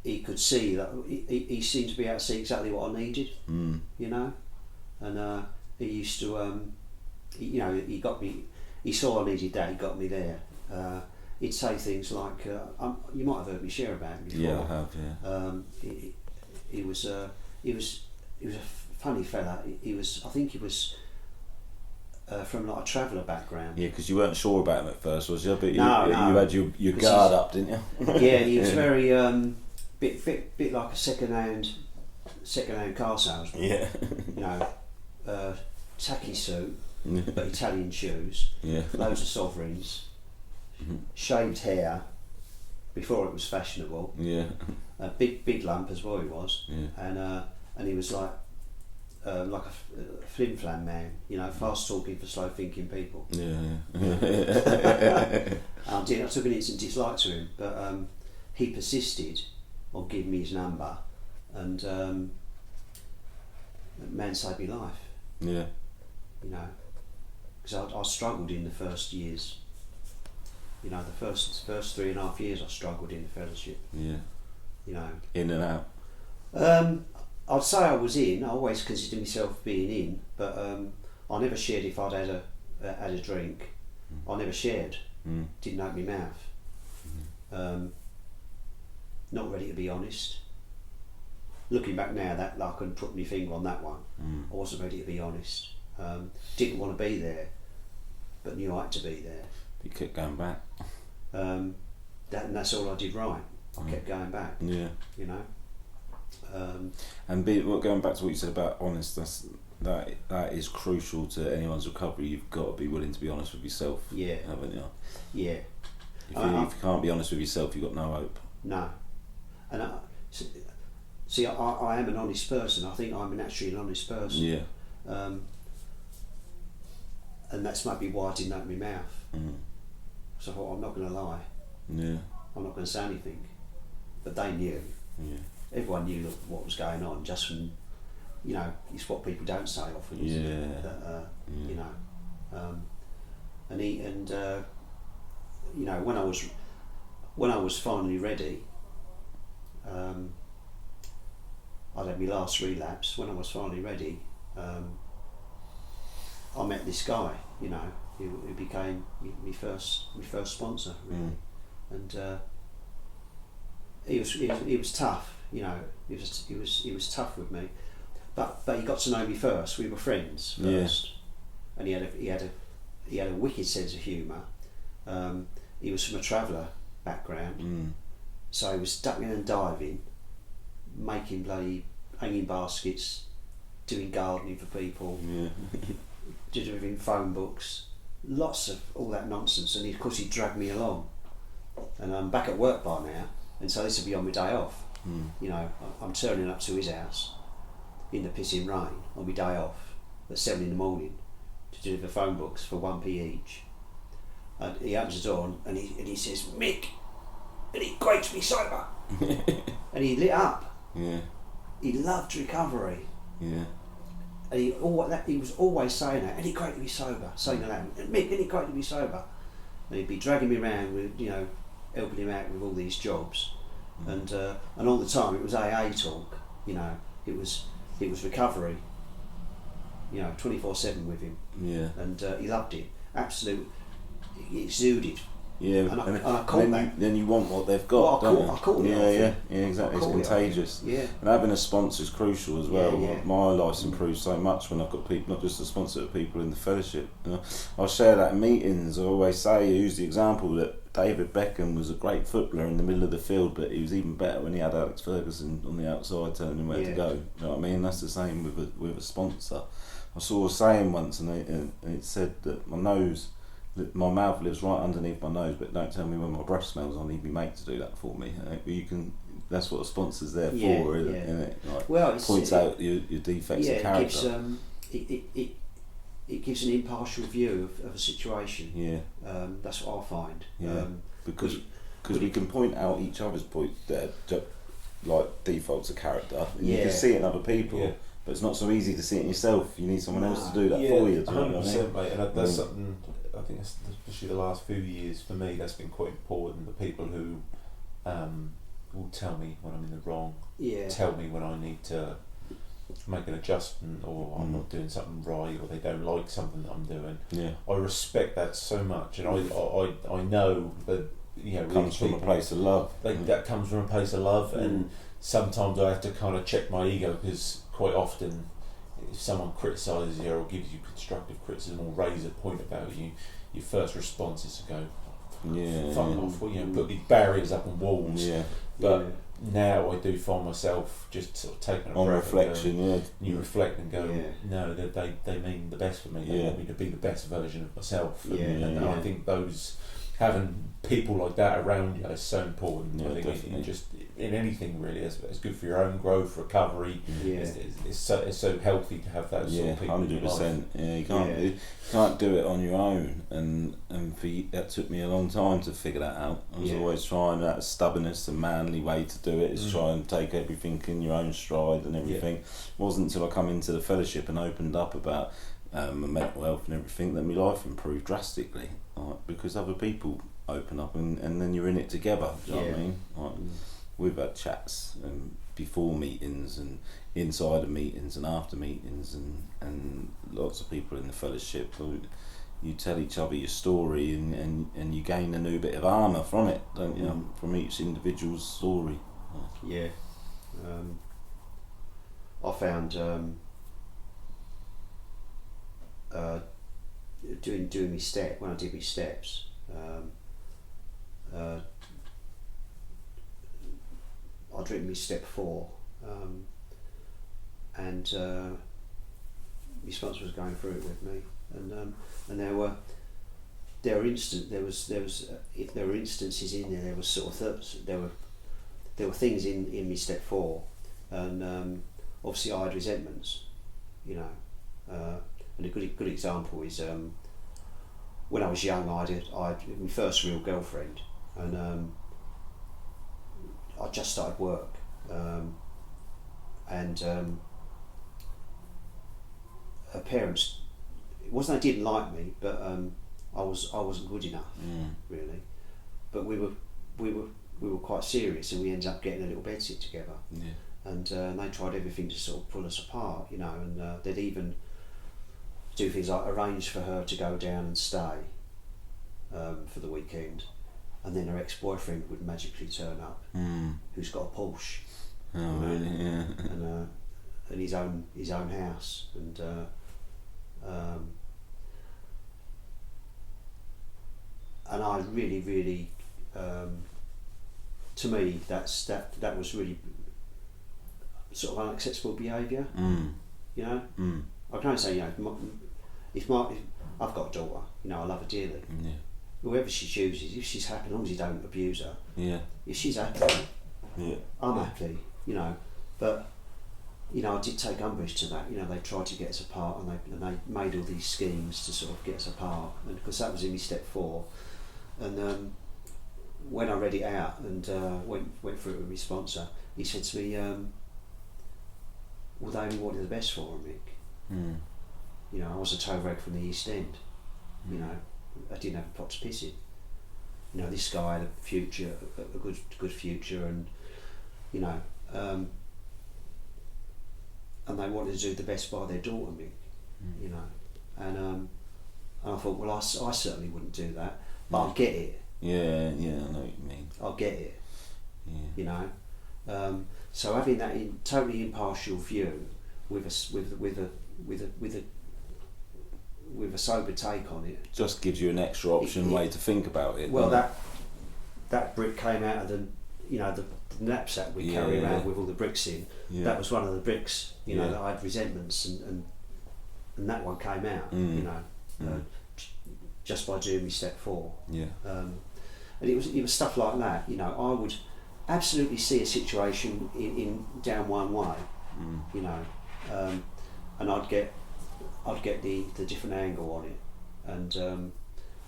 He could see that he seemed to be able to see exactly what I needed, you know, and he used to, you know, he got me. He saw I needed that. He got me there. He'd say things like, "You might have heard me share about him before." Yeah, I have. Yeah. He was a funny fella. I think he was from like a traveller background. Yeah, because you weren't sure about him at first, was you? But you had your guard up, didn't you? Yeah, he was very bit like a second-hand car salesman. Yeah. You know, tacky suit, but Italian shoes. Yeah. Loads of sovereigns, shaved hair before it was fashionable. Yeah. Big lump as well he was. Yeah. And he was like a flim flam man. You know, fast talking for slow thinking people. Yeah. I took an instant dislike to him, but he persisted on giving me his number, and man saved me life. Yeah. You know, because I struggled in the first years. You know, the first 3.5 years I struggled in the fellowship. Yeah. You know. In and out. I'd say I was in. I always considered myself being in, but I never shared if I'd had a drink. I never shared. Didn't open my mouth. Not ready to be honest. Looking back now, that I couldn't put my finger on that one. I wasn't ready to be honest. Didn't want to be there, but knew I had to be there. You kept going back. And that's all I did right. I kept going back. Yeah. You know. And going back to what you said about honest, that is crucial to anyone's recovery. You've got to be willing to be honest with yourself. Yeah. Haven't you? Yeah. If you can't be honest with yourself, you've got no hope. No. And see, I am an honest person. I think I'm naturally an honest person. Yeah. And that's maybe why I didn't open my mouth. So I thought, I'm not going to lie. Yeah. I'm not going to say anything. But they knew. Yeah. Everyone knew what was going on, just from, you know, it's what people don't say often. Yeah. That, you know, and you know, when I was finally ready, I'd had my last relapse. When I was finally ready, I met this guy, you know, who became my first sponsor, really. And he was tough, you know. He was tough with me, but he got to know me first. We were friends first, and he had a wicked sense of humour. He was from a traveller background, so he was ducking and diving, making bloody hanging baskets, doing gardening for people, doing phone books, lots of all that nonsense. And of course he dragged me along, and I'm back at work by now, and so this would be on my day off. You know, I'm turning up to his house in the pissing rain on my day off at 7 in the morning to deliver phone books for 1p each. And he opens the door and he says, "Mick," and he quakes me sober. And he lit up. Yeah. He loved recovery. Yeah. And he was always saying that, and he quaked me sober, saying that, "Mick, and he quaked me sober." And he'd be dragging me around with, you know, helping him out with all these jobs. And all the time it was AA talk, you know. It was recovery, you know, 24/7 with him. Yeah. And he loved it. Absolutely, it exuded. Yeah. And I caught that. Then you want what they've got, don't you? I caught it. Yeah, exactly. It's contagious. Yeah. And having a sponsor is crucial as well. Yeah. My life's improved so much when I've got people, not just a sponsor, but people in the fellowship. You know, I share that in meetings. I always say, I use the example that David Beckham was a great footballer in the middle of the field, but he was even better when he had Alex Ferguson on the outside telling him where to go. You know what I mean? That's the same with a sponsor. I saw a saying once, and it said that my mouth lives right underneath my nose, but don't tell me when my breath smells. I need my mate to do that for me. You can. That's what a sponsor's there for, isn't it? Like, well, points out your defects of character. It gives an impartial view of a situation. Yeah. That's what I find. Yeah. Because we can point out each other's like defaults of character. And you can see it in other people. Yeah. But it's not so easy to see it in yourself. You need someone else to do that for you. 100%, mate. And that's something, I think, especially the last few years, for me, that's been quite important. The people who will tell me when I'm in the wrong, tell me when I need to make an adjustment, or I'm not doing something right, or they don't like something that I'm doing. Yeah. I respect that so much, and I know that, you know, it comes from a place of love. That comes from a place of love, and sometimes I have to kind of check my ego, because quite often, if someone criticises you or gives you constructive criticism or raises a point about you, your first response is to go, fuck off, you know, put these barriers up and walls. Yeah. But now I do find myself just sort of taking a breath reflection. And you reflect and go, no, they mean the best for me. They want me to be the best version of myself. And I think having people like that around you is so important. I think it just in anything really, it's good for your own growth, recovery. It's so healthy to have those sort of people. 100%. Yeah, you can't do it on your own, and that took me a long time to figure that out. I was always trying that stubbornness, a manly way to do it is try and take everything in your own stride and everything. It wasn't until I come into the fellowship and opened up about my mental health and everything that my life improved drastically, because other people open up and then you're in it together. Do you know what I mean? We've had chats before meetings and inside of meetings and after meetings, and lots of people in the fellowship. You tell each other your story and you gain a new bit of armour from it, don't you? From each individual's story. Yeah. I found doing my step, when I did my steps, I did my step 4, and my sponsor was going through it with me, and there were instances in there. There was sort of there were things in my step 4, and obviously I had resentments, you know. And a good example is when I was young, I had my first real girlfriend, and I just started work, and her parents, it wasn't they didn't like me, but I wasn't good enough, really. But we were quite serious, and we ended up getting a little bedsit together. Yeah. And they tried everything to sort of pull us apart, you know, and they'd even do things like arrange for her to go down and stay for the weekend, and then her ex-boyfriend would magically turn up, who's got a Porsche, Really? Yeah. and his own house, and I really to me that was really sort of unacceptable behaviour. You know, I can only say, you know, if I've got a daughter, you know, I love her dearly. Yeah. Whoever she chooses, if she's happy, as long as you don't abuse her. Yeah. If she's happy, Yeah. I'm happy. You know, but you know, I did take umbrage to that. You know, they tried to get us apart, and they made all these schemes to sort of get us apart, and because that was in my step 4, and when I read it out and went through it with my sponsor, he said to me, well, they only wanted the best for her, Mick. You know, I was a toe rag from the East End. You know, I didn't have a pot to piss in. You know, this guy had a future, a good future, and you know, and they wanted to do the best by their daughter, Mick. You know, and I thought, well, I certainly wouldn't do that, but I get it. Yeah, yeah, I know what you mean. I get it. Yeah. You know, so having that totally impartial view with a sober take on it Just gives you an extra option way to think about it. Well, doesn't that brick came out of the knapsack we carry around with all the bricks in. Yeah. That was one of the bricks, you know, that I had resentments, and that one came out, you know, just by doing me step 4. Yeah. And it was stuff like that. You know, I would absolutely see a situation in down one way, you know, and I'd get the different angle on it,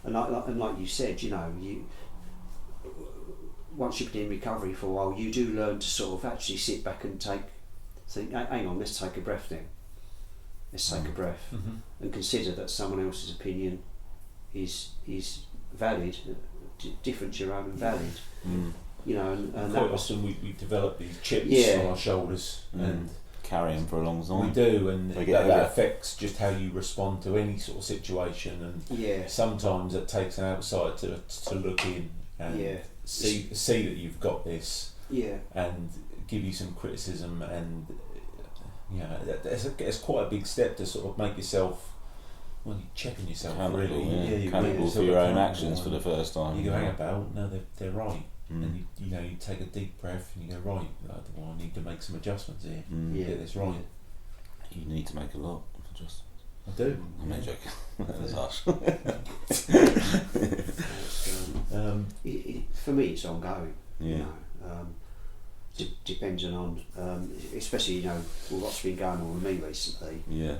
and like you said, you know, once you've been in recovery for a while, you do learn to sort of actually sit back and think, hang on, let's take a breath then. Let's take a breath and consider that someone else's opinion is valid, different to your own and valid. You know, and quite often we develop these chips on our shoulders and carry them for a long time. we do, and that affects just how you respond to any sort of situation, and sometimes it takes an outsider to look in and see that you've got this and give you some criticism, and you know, it's quite a big step to sort of make yourself, well, you're checking yourself really. You're accountable for your own actions for the first time. You go, hang about, no, they're right. And you know, you take a deep breath and you go, right, well, I need to make some adjustments here to get this right. You need to make a lot of adjustments. I do. I'm not joking. That was harsh. For me, it's ongoing. Yeah. You know, depending on, especially, you know, with what's been going on with me recently. Yeah.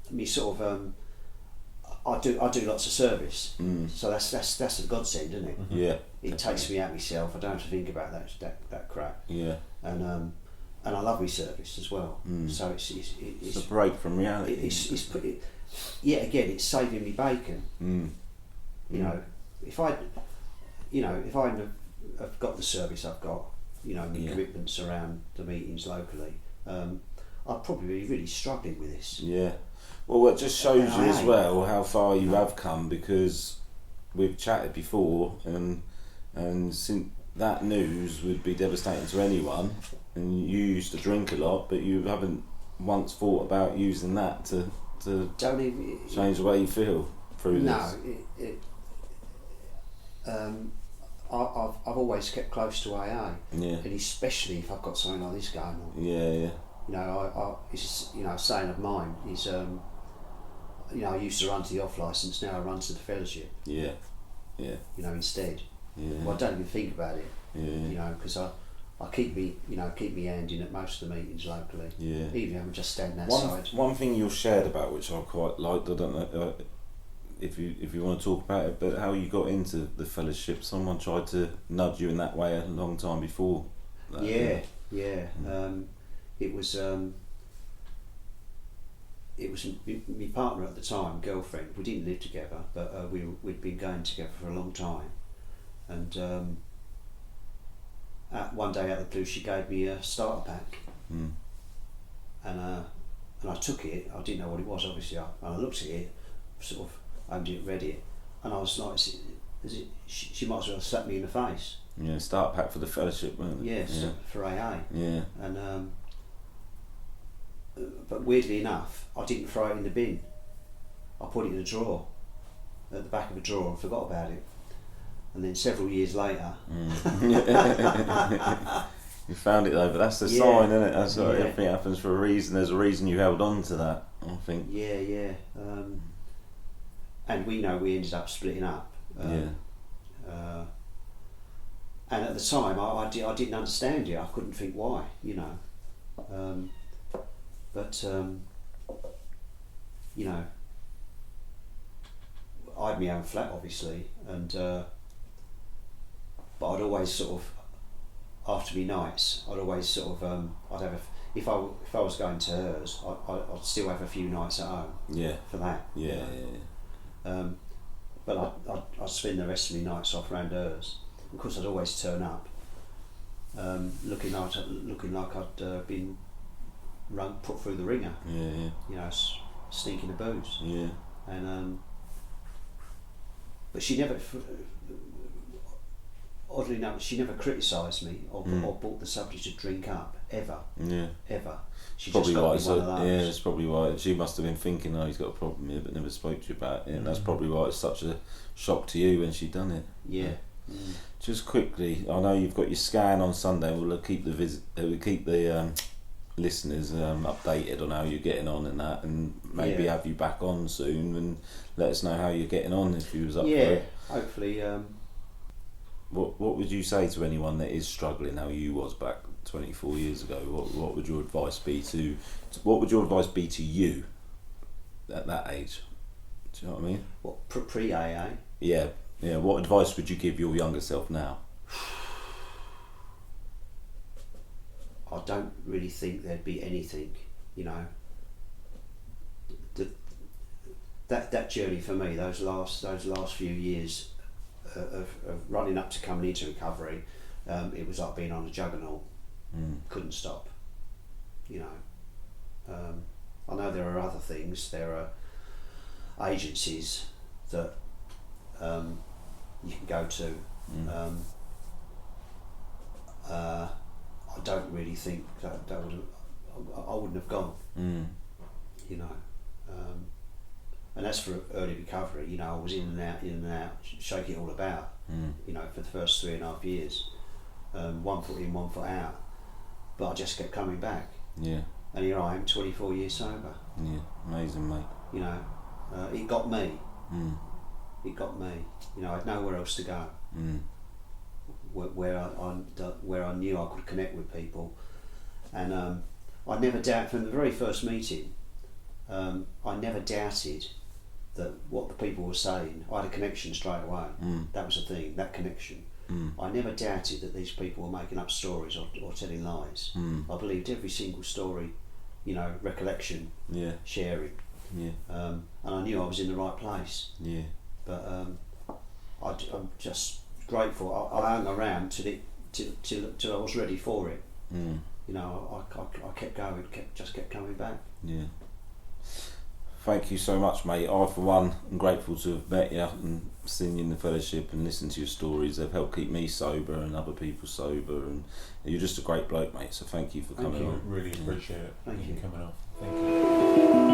Me sort of. I do lots of service, so that's a godsend, isn't it? Yeah. It takes me out myself. I don't have to think about that crap. Yeah. And I love my service as well. So it's a break from reality. Again, it's saving me bacon. You know, if I have got the service I've got, you know, the commitments around the meetings locally, I'd probably be really struggling with this. Yeah. Well, it just shows you as well how far you have come, because we've chatted before, and since that news would be devastating to anyone, and you used to drink a lot, but you haven't once thought about using that to change the way you feel through this. No, I've always kept close to AA, and especially if I've got something like this going on. Yeah. You know, it's, you know, a saying of mine is, you know, I used to run to the off licence, now I run to the fellowship. Yeah. You know, instead. Yeah. Well, I don't even think about it. Yeah. You know, because I keep me hand in at most of the meetings locally. Yeah. Even if I'm just standing outside. One thing you shared about, which I quite liked, I don't know if you want to talk about it, but how you got into the fellowship. Someone tried to nudge you in that way a long time before. That, It was it was my partner at the time, girlfriend. We didn't live together, but we'd been going together for a long time. And one day out of the blue, she gave me a starter pack, and I took it. I didn't know what it was, obviously. And I looked at it, sort of opened it, read it, and I was like, she might as well have slapped me in the face. Yeah, start pack for the fellowship, wasn't it? Yes, yeah. For AA. Yeah. And but weirdly enough, I didn't throw it in the bin. I put it in a drawer, at the back of a drawer, and forgot about it. And then several years later, you found it though. But that's the sign, isn't it? That's what everything happens for a reason. There's a reason you held on to that, I think. Yeah. And we ended up splitting up. And at the time, I didn't understand it. I couldn't think why, But I had my own flat, obviously, and but I'd always sort of, after me nights, I'd always sort of I'd have if I was going to hers, I'd still have a few nights at home. Yeah. For that. Yeah. But I'd spend the rest of my nights off around hers. Of course, I'd always turn up, looking like I'd been put through the ringer. Yeah. Stinking of booze. Yeah. And but she never, oddly enough, she never criticised me or brought the subject of drink up ever. Yeah. Ever. She probably just got why. me one of those. Yeah, it's probably why she must have been thinking, "Oh, he's got a problem here," but never spoke to you about it. And that's probably why it's such a shock to you when she'd done it. Yeah. Just quickly, I know you've got your scan on Sunday. We'll keep the listeners updated on how you're getting on and that, and maybe have you back on soon and let us know how you're getting on if you was up for it. Hopefully. What would you say to anyone that is struggling how you was back 24 years ago? What would your advice be to you at that age? Do you know what I mean? What, pre-AA? Yeah. What advice would you give your younger self now? I don't really think there'd be anything, that journey for me, those last few years of running up to coming into recovery, it was like being on a juggernaut. Couldn't stop. I know there are other things. There are agencies that you can go to. I don't really think that I wouldn't have gone. And that's for early recovery. I was in and out, shaking it all about. For the first 3.5 years, 1 foot in, 1 foot out. But I just kept coming back. Yeah. And here I am, 24 years sober. Yeah, amazing, mate. It got me. It got me. I had nowhere else to go. Where I knew I could connect with people, and I never doubt from the very first meeting. I never doubted that what the people were saying. I had a connection straight away. That was the thing. That connection. I never doubted that these people were making up stories or telling lies. I believed every single story, recollection, sharing. Yeah. And I knew I was in the right place. Yeah. But I'm just grateful. I hung around till I was ready for it. I kept going, kept coming back. Yeah. Thank you so much, mate. I, for one, am grateful to have met you and seen you in the fellowship and listened to your stories. They've helped keep me sober and other people sober, and you're just a great bloke, mate. So thank you for coming on. Really appreciate it. Thank you coming on. Thank you.